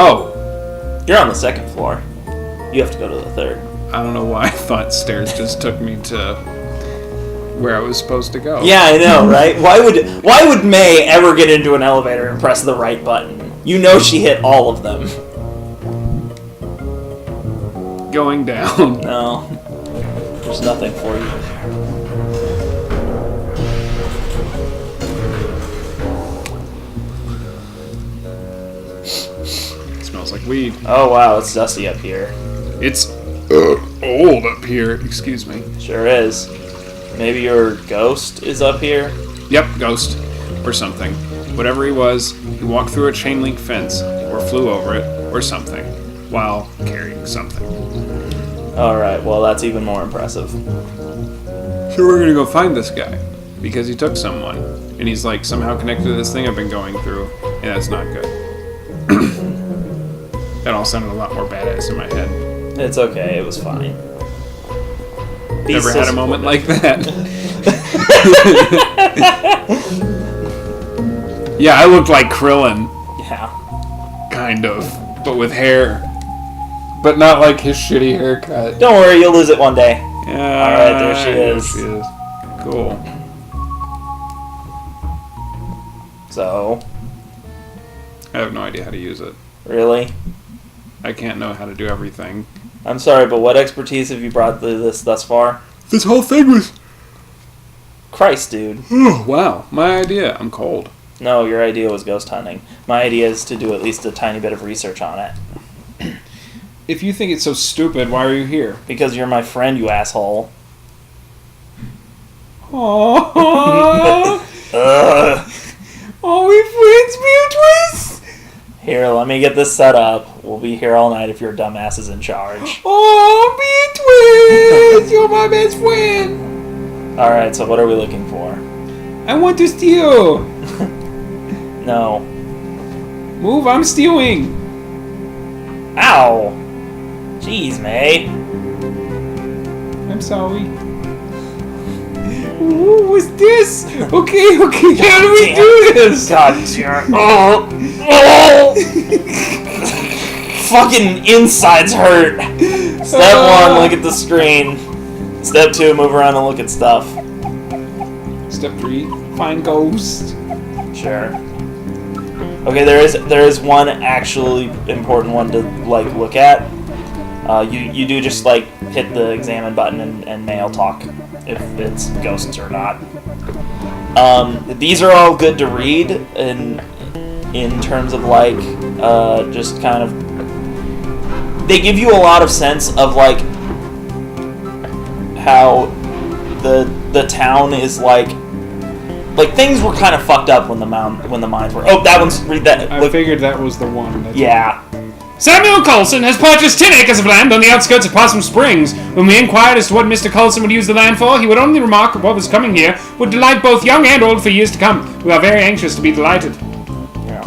Oh. You're on the second floor. You have to go to the third. I don't know why I thought stairs just took me to where I was supposed to go. Yeah, I know, right? Why would May ever get into an elevator and press the right button? You know she hit all of them. Going down. No. There's nothing for you there. It smells like weed. Oh wow, it's dusty up here. It's old up here. Excuse me. Sure is. Maybe your ghost is up here? Yep, ghost. Or something. Whatever he was, he walked through a chain link fence, or flew over it, or something, while carrying something. Alright, well that's even more impressive. So we're gonna go find this guy, because he took someone, and he's like somehow connected to this thing I've been going through, and that's not good. That all sounded a lot more badass in my head. It's okay, it was fine. Never had a moment like that. Yeah, I looked like Krillin. Yeah. Kind of. But with hair. But not like his shitty haircut. Don't worry, you'll lose it one day. Yeah. Alright, there she is. There she is. Cool. So, I have no idea how to use it. really? I can't know how to do everything. I'm sorry, but what expertise have you brought to this thus far? This whole thing was... Christ, dude. Oh, wow. My idea. I'm cold. No, your idea was ghost hunting. My idea is to do at least a tiny bit of research on it. If you think it's so stupid, why are you here? Because you're my friend, you asshole. Oh, Oh, we friends, Beatrice? here, let me get this set up. We'll be here all night if your dumbass is in charge. Oh, Beatrice! You're my best friend! Alright, so what are we looking for? I want to steal! No. Move, I'm stealing! Ow! Jeez, May. I'm sorry. Ooh, what's this? Okay, how do we do this? God damn. Oh! Fucking insides hurt. Step 1, look at the screen. Step 2, move around and look at stuff. Step 3, find ghost. Sure. Okay, there is one actually important one to like look at. You do just like hit the examine button and mail talk if it's ghosts or not. These are all good to read in terms of like just kind of they give you a lot of sense of like how the town is like things were kind of fucked up when the mines were. Oh, that one's read that. I figured that was the one. Yeah. Samuel Coulson has purchased 10 acres of land on the outskirts of Possum Springs. When we inquired as to what Mr. Coulson would use the land for, he would only remark that what was coming here would delight both young and old for years to come. We are very anxious to be delighted. Yeah.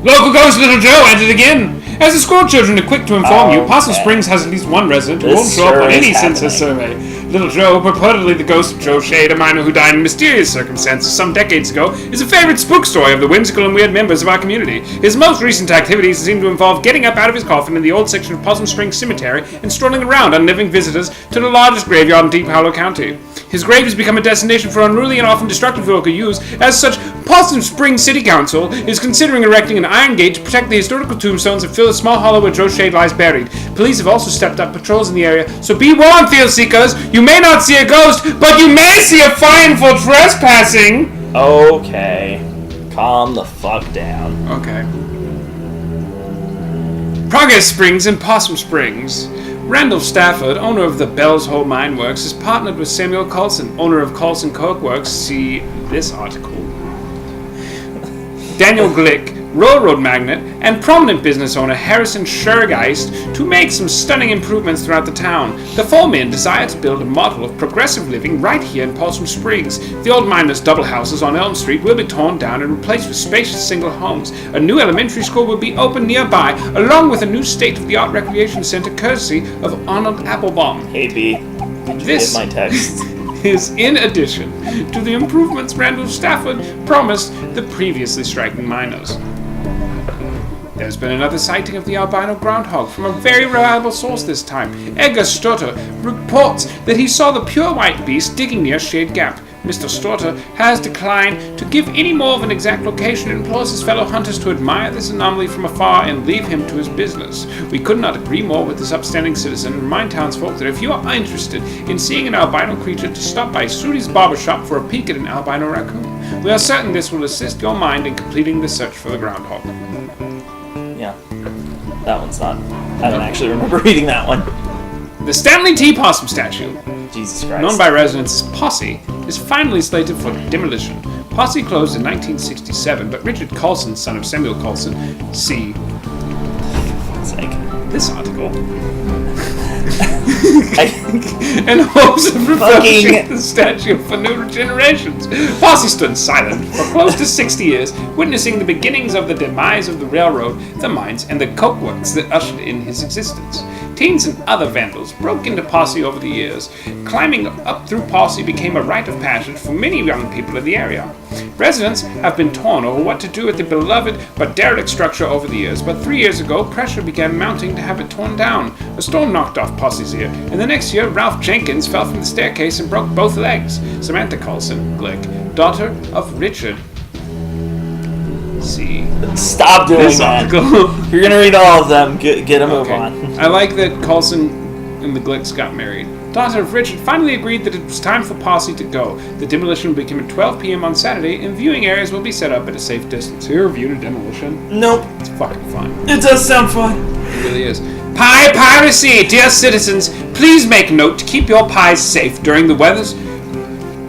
Local ghost Little Joe entered again. As the school children are quick to inform you, Possum Okay. Springs has at least one resident who This won't show up sure on is any census survey. Little Joe, purportedly the ghost of Joe Shade, a miner who died in mysterious circumstances some decades ago, is a favorite spook story of the whimsical and weird members of our community. His most recent activities seem to involve getting up out of his coffin in the old section of Possum Springs Cemetery and strolling around unliving visitors to the largest graveyard in Deep Hollow County. His grave has become a destination for unruly and often destructive local use. As such, Possum Springs City Council is considering erecting an iron gate to protect the historical tombstones and fill a small hollow where Joe Shade lies buried. Police have also stepped up patrols in the area, so be warned, thrill seekers. You may not see a ghost, but you may see a fine for trespassing. Okay. Calm the fuck down. Okay. Progress Springs and Possum Springs. Randall Stafford, owner of the Bell's Hole Mine Works, is partnered with Samuel Coulson, owner of Coulson Coke Works. See this article. Daniel Glick, railroad magnate, and prominent business owner Harrison Shergeist to make some stunning improvements throughout the town. The four men desire to build a model of progressive living right here in Possum Springs. The old miners' double houses on Elm Street will be torn down and replaced with spacious single homes. A new elementary school will be opened nearby, along with a new state-of-the-art recreation center courtesy of Arnold Applebaum. Hey B, did you This- get my text? Is in addition to the improvements Randall Stafford promised the previously striking miners. There's been another sighting of the albino groundhog from a very reliable source this time. Edgar Storter reports that he saw the pure white beast digging near Shade Gap. Mr. Storter has declined to give any more of an exact location and implores his fellow hunters to admire this anomaly from afar and leave him to his business. We could not agree more with this upstanding citizen and remind townsfolk that if you are interested in seeing an albino creature, to stop by Sudi's barbershop for a peek at an albino raccoon. We are certain this will assist your mind in completing the search for the groundhog. Yeah. That one's not. I don't actually remember reading that one. The Stanley T. Possum statue, Jesus Christ. known by residents as Posse, is finally slated for demolition. Posse closed in 1967, but Richard Coulson, son of Samuel Coulson, see For fuck's sake. this article, I, and hopes of refurbishing Fucking- the statue for new generations. Posse stood silent for close to 60 years, witnessing the beginnings of the demise of the railroad, the mines, and the coke works that ushered in his existence. Teens and other vandals broke into Posse over the years. Climbing up through Posse became a rite of passage for many young people in the area. Residents have been torn over what to do with the beloved but derelict structure over the years, but 3 years ago, pressure began mounting to have it torn down. A storm knocked off Posse's ear, and the next year, Ralph Jenkins fell from the staircase and broke both legs. Samantha Coulson, Glick, daughter of Richard. See stop doing this that. article. If you're gonna read all of them, get a move Okay. on. I like that Coulson and the Glicks got married. Daughter of Richard finally agreed that it was time for Posse to go. The demolition will begin at 12 p.m. on Saturday, and viewing areas will be set up at a safe distance. Here, view to demolition. Nope. It's fucking fun. It does sound fun. It really is. Pie piracy! Dear citizens, please make note to keep your pies safe during the weathers.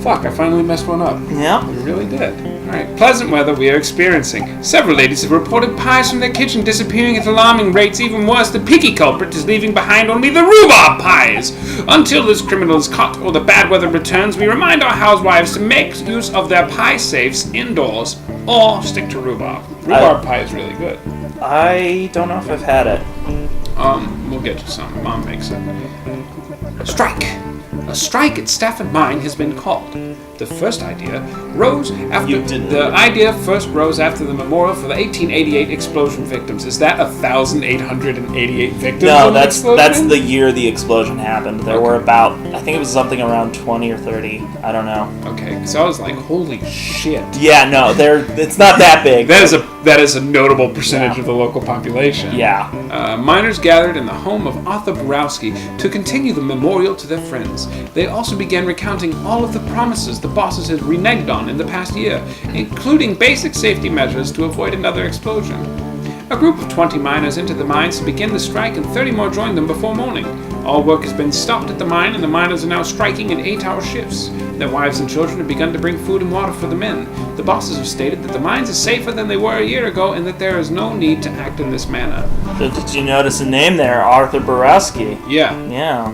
Fuck, I finally messed one up. Yeah. I really did. Alright, pleasant weather we are experiencing. Several ladies have reported pies from their kitchen disappearing at alarming rates. Even worse, the picky culprit is leaving behind only the rhubarb pies. Until this criminal is caught or the bad weather returns, we remind our housewives to make use of their pie safes indoors or stick to rhubarb. Rhubarb pie is really good. I don't know if I've had it. We'll get to some. Mom makes it. Strike! A strike at Stafford Mine has been called. The first idea rose after You didn't. the idea first rose after the memorial for the 1888 explosion victims. Is that 1,888 victims? No, of the that's explosion? the year the explosion happened. There were about, I think it was something around 20 or 30. I don't know. Okay, so I was like, holy shit. Yeah, no, it's not that big. That is a notable percentage Yeah. of the local population. Yeah. Miners gathered in the home of Arthur Borowski to continue the memorial to their friends. They also began recounting all of the promises the bosses had reneged on in the past year, including basic safety measures to avoid another explosion. A group of 20 miners entered the mines to begin the strike, and 30 more joined them before morning. All work has been stopped at the mine, and the miners are now striking in 8-hour shifts. Their wives and children have begun to bring food and water for the men. The bosses have stated that the mines are safer than they were a year ago, and that there is no need to act in this manner. Did you notice a name there? Arthur Borowski. Yeah, Yeah.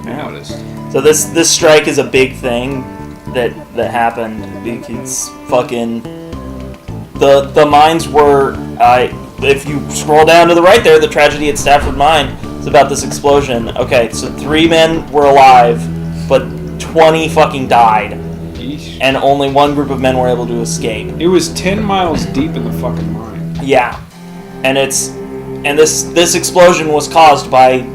I noticed. So this strike is a big thing that happened because fucking the mines were if you scroll down to the right there, the tragedy at Stafford Mine is about this explosion. Okay, so 3 men were alive, but 20 fucking died, Yeesh. and only one group of men were able to escape. It was 10 miles deep in the fucking mine. Yeah, and this explosion was caused by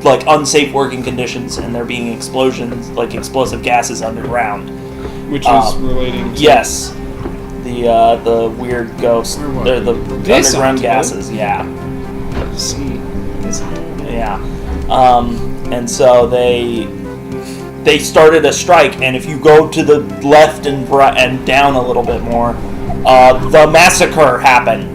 like unsafe working conditions, and there being explosions, like explosive gases underground. Which is relating to... Yes, the weird ghost, Where was they're the This underground article? gases. Yeah, See, this... yeah, and so they started a strike, and if you go to the left and and down a little bit more, the massacre happened.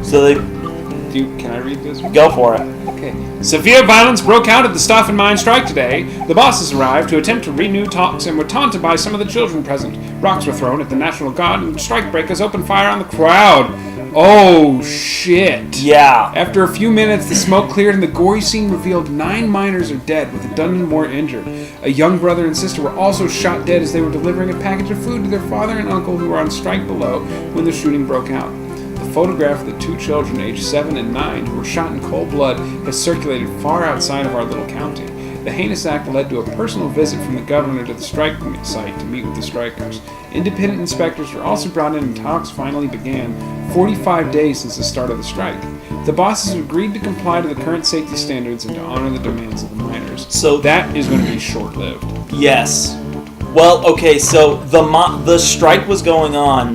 So they Can I read this one? go for it. Okay. Severe violence broke out at the Stafford Mine strike today. The bosses arrived to attempt to renew talks and were taunted by some of the children present. Rocks were thrown at the National Guard, and strikebreakers opened fire on the crowd. Oh, shit. Yeah, After a few minutes, the smoke cleared and the gory scene revealed 9 miners are dead, with a dozen more injured. A young brother and sister were also shot dead as they were delivering a package of food to their father and uncle who were on strike below when the shooting broke out. The photograph of the 2 children, aged 7 and 9, who were shot in cold blood, has circulated far outside of our little county. The heinous act led to a personal visit from the governor to the strike site to meet with the strikers. Independent inspectors were also brought in and talks finally began, 45 days since the start of the strike. The bosses agreed to comply to the current safety standards and to honor the demands of the miners. So That is going to be short-lived. yes. Well, okay, so the strike was going on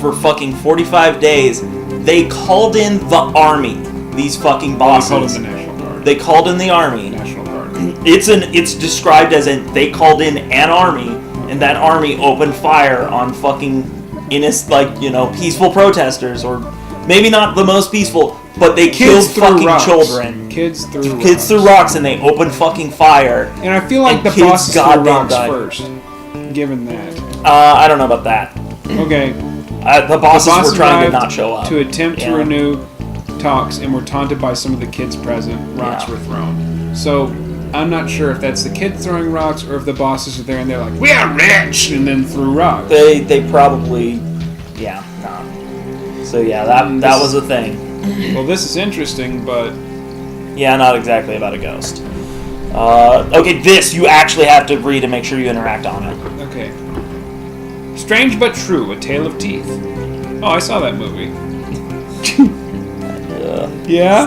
for fucking 45 days. They called in the army. These fucking They called it bosses. the National Guard. They called in the army. National Guard. It's described as they called in an army, and that army opened fire on fucking peaceful protesters, or maybe not the most peaceful, but they killed threw fucking rocks. children. Kids threw Rocks, and they opened fucking fire. And I feel like And the kids bosses threw goddamn rocks died. first, given that. I don't know about that. Okay. The bosses were Bosses trying to arrived not show up. to attempt to Yeah. renew talks and were taunted by some of the kids present. Rocks Yeah. were thrown. So I'm not sure if that's the kids throwing rocks or if the bosses are there and they're like, "We are rich," and then threw rocks. They probably, no. So yeah, that was a thing. Well, this is interesting, but Yeah, not exactly about a ghost. Okay, this you actually have to agree to make sure you interact on it. okay. Strange but true, A Tale of Teeth. Oh, I saw that movie. Yeah?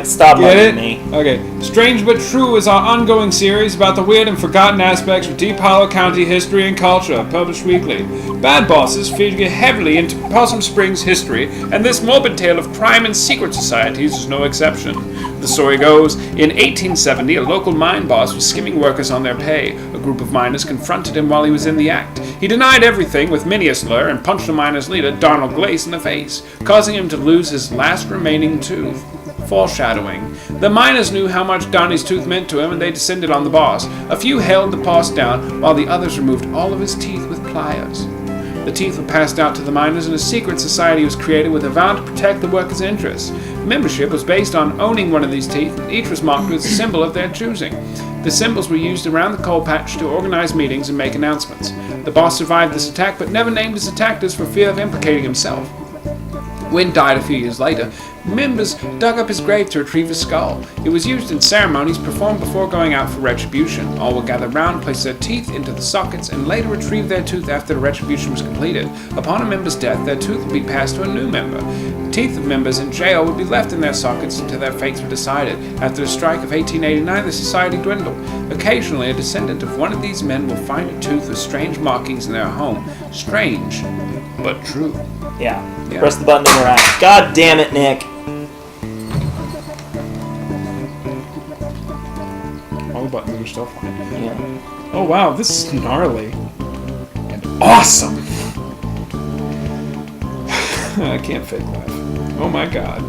Stop Get mugging it? me. Okay. Strange but True is our ongoing series about the weird and forgotten aspects of Deep Hollow County history and culture, published weekly. Bad Bosses figure heavily into Possum Springs history, and this morbid tale of crime and secret societies is no exception. The story goes, in 1870, a local mine boss was skimming workers on their pay. A group of miners confronted him while he was in the act. He denied everything with many a slur and punched the miners' leader, Donald Glace, in the face, causing him to lose his last remaining tooth. Foreshadowing. The miners knew how much Donnie's tooth meant to him, and they descended on the boss. A few held the boss down, while the others removed all of his teeth with pliers. The teeth were passed out to the miners, and a secret society was created with a vow to protect the workers' interests. Membership was based on owning one of these teeth, and each was marked with a symbol of their choosing. The symbols were used around the coal patch to organize meetings and make announcements. The boss survived this attack, but never named his attackers for fear of implicating himself. Wynn died a few years later. Members dug up his grave to retrieve his skull. It was used in ceremonies performed before going out for retribution. All would gather round, place their teeth into the sockets, and later retrieve their tooth after the retribution was completed. Upon a member's death, their tooth would be passed to a new member. The teeth of members in jail would be left in their sockets until their fates were decided. After the strike of 1889, the society dwindled. Occasionally, a descendant of one of these men will find a tooth with strange markings in their home. Strange, but true. Yeah. Yeah. Press the button to interact. God damn it, Nick. All the buttons are still fine. Yeah. Oh wow, this is gnarly. And awesome! I can't fake laugh. Oh my god.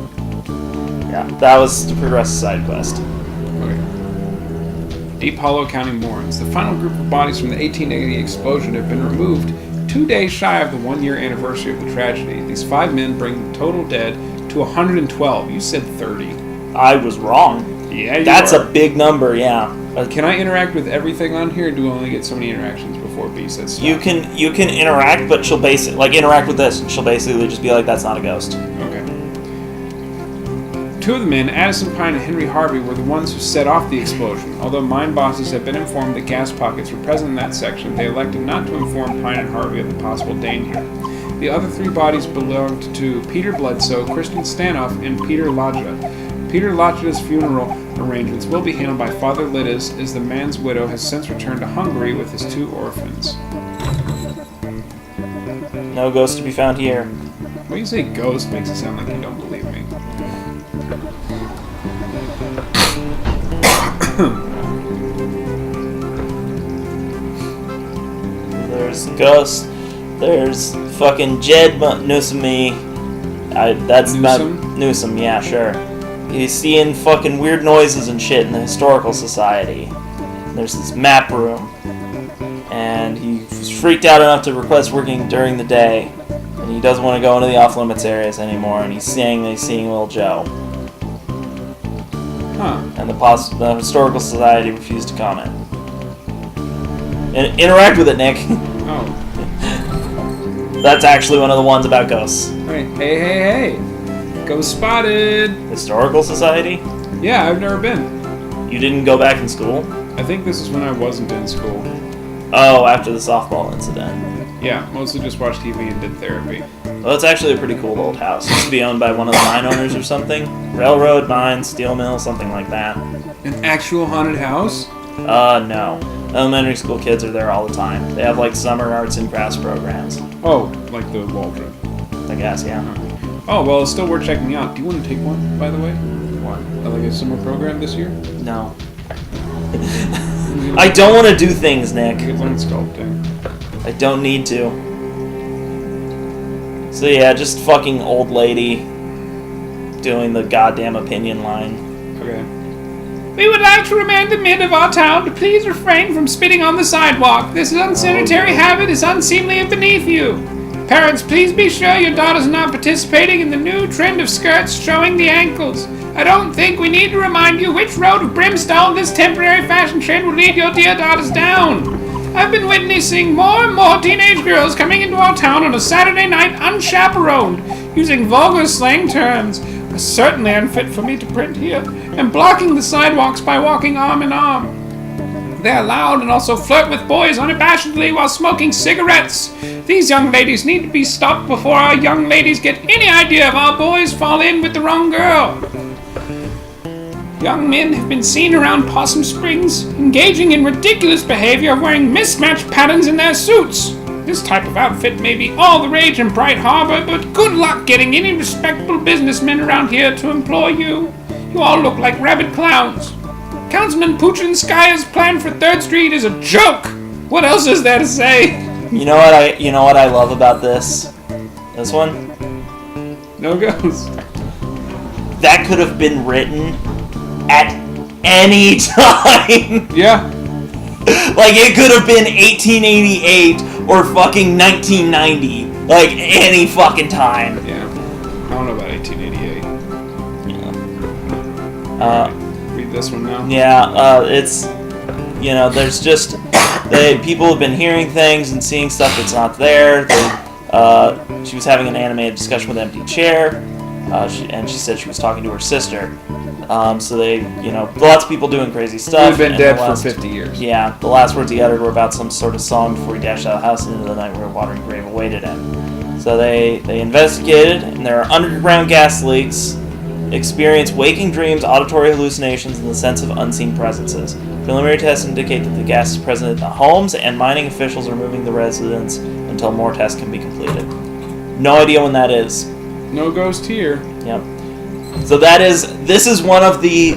Yeah. That was the Progressive Side Quest. Okay. Deep Hollow County mourns. The final group of bodies from the 1880 explosion have been removed 2 days shy of the 1-year anniversary of the tragedy. These 5 men bring the total dead to 112. You said 30. I was wrong. Yeah, you That's are. a big number, yeah. Can I interact with everything on here, or do I only get so many interactions before B says stop? You can interact, but she'll interact with this, and she'll basically just be like, "That's not a ghost." Okay. 2 of the men, Addison Pine and Henry Harvey, were the ones who set off the explosion. Although mine bosses had been informed that gas pockets were present in that section, they elected not to inform Pine and Harvey of the possible danger. The other 3 bodies belonged to Peter Bledsoe, Christian Stanoff, and Peter Lodja. Peter Lodja's funeral arrangements will be handled by Father Lidis, as the man's widow has since returned to Hungary with his 2 orphans. No ghost to be found here. When you say ghost, makes it sound like you don't believe me. There's ghost. There's fucking Jed Newsom. That's not Newsom? Newsom. Yeah, sure. He's seeing fucking weird noises and shit in the historical society. There's this map room, and he's freaked out enough to request working during the day, and he doesn't want to go into the off-limits areas anymore. And he's seeing Little Joe, Huh. and the historical society refused to comment. And interact with it, Nick. Oh. That's actually one of the ones about ghosts. Hey, hey. Ghost spotted. Historical Society? Yeah, I've never been. You didn't go back in school? I think this is when I wasn't in school. Oh, after the softball incident. Yeah, mostly just watched TV and did therapy. Well, it's actually a pretty cool old house. It used to be owned by one of the mine owners or something. Railroad, mine, steel mill, something like that. An actual haunted house? No. Elementary school kids are there all the time. They have like summer arts and crafts programs. Oh, like the Waldron. I guess, yeah. Oh, well, it's still worth checking out. Do you want to take one, by the way? What? Like a summer program this year? No. I don't want to do things, Nick. You could learn sculpting. I don't need to. So yeah, just fucking old lady doing the goddamn opinion line. Okay. We would like to remind the men of our town to please refrain from spitting on the sidewalk. This unsanitary habit is unseemly and beneath you. Parents, please be sure your daughter's not participating in the new trend of skirts showing the ankles. I don't think we need to remind you which road of brimstone this temporary fashion trend will lead your dear daughters down. I've been witnessing more and more teenage girls coming into our town on a Saturday night unchaperoned, using vulgar slang terms, certainly unfit for me to print here, and blocking the sidewalks by walking arm in arm. They're loud and also flirt with boys unabashedly while smoking cigarettes. These young ladies need to be stopped before our young ladies get any idea of our boys fall in with the wrong girl. Young men have been seen around Possum Springs engaging in ridiculous behavior of wearing mismatched patterns in their suits. This type of outfit may be all the rage in Bright Harbor, but good luck getting any respectable businessmen around here to employ you. You all look like rabid clowns. Councilman Puchinskaya's plan for 3rd Street is a joke. What else is there to say? You know what I love about this? This one? No goes. That could have been written at any time. Yeah. Like, it could have been 1888 or fucking 1990. Like, any fucking time. Yeah. I don't know about 1888. Read this one now. Yeah, it's, there's just, people have been hearing things and seeing stuff that's not there. She was having an animated discussion with Empty Chair, and she said she was talking to her sister. So they, lots of people doing crazy stuff. We've been dead for 50 years. Yeah, the last words he uttered were about some sort of song before he dashed out of the house into the night where a watery grave awaited him. So they investigated, and there are underground gas leaks, experience waking dreams, auditory hallucinations, and the sense of unseen presences. Preliminary tests indicate that the gas is present in the homes, and mining officials are moving the residents until more tests can be completed. No idea when that is. No ghost here. Yep. So this is one of the,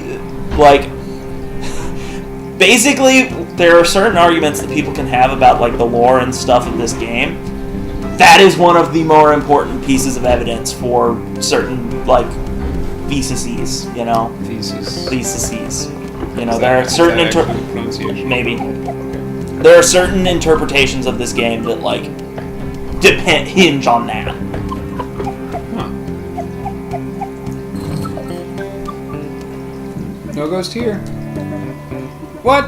basically, there are certain arguments that people can have about, the lore and stuff of this game. That is one of the more important pieces of evidence for certain, theses, Theses. There are certain pronunciation. maybe. There are certain interpretations of this game that, hinge on that. No ghost here. What?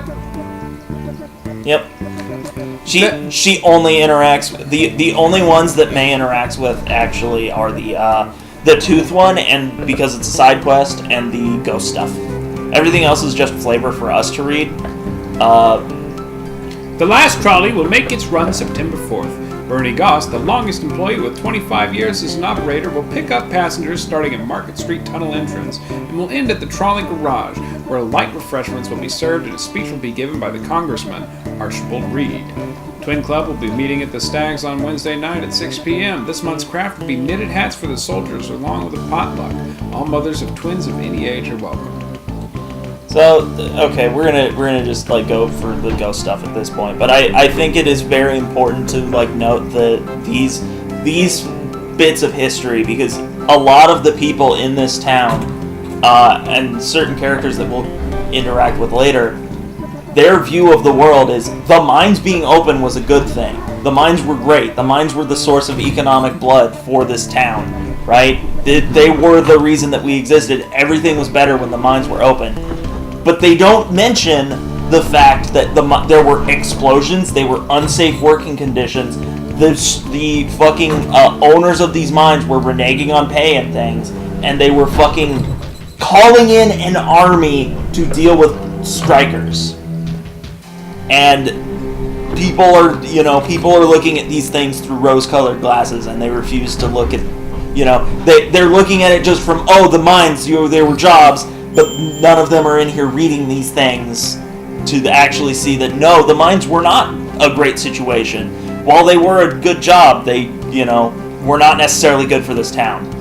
Yep. She only interacts. The only ones that May interacts with actually are the tooth one, and because it's a side quest, and the ghost stuff. Everything else is just flavor for us to read. The last trolley will make its run September 4th. Bernie Goss, the longest employee with 25 years as an operator, will pick up passengers starting at Market Street Tunnel entrance and will end at the trolley garage, where light refreshments will be served and a speech will be given by the Congressman, Archibald Reed. Twin Club will be meeting at the Stags on Wednesday night at 6 p.m. This month's craft will be knitted hats for the soldiers along with a potluck. All mothers of twins of any age are welcome. So, okay, we're gonna just go for the ghost stuff at this point, but I think it is very important to note that these bits of history, because a lot of the people in this town and certain characters that we'll interact with later, their view of the world is the mines being open was a good thing. The mines were great. The mines were the source of economic blood for this town, right? They were the reason that we existed. Everything was better when the mines were open. But they don't mention the fact that there were explosions, they were unsafe working conditions, the fucking owners of these mines were reneging on pay and things, and they were fucking calling in an army to deal with strikers. and people are looking at these things through rose-colored glasses, and they refuse to look at, they're looking at it just from, the mines, they were jobs, but none of them are in here reading these things to actually see that, no, the mines were not a great situation. While they were a good job, they, were not necessarily good for this town.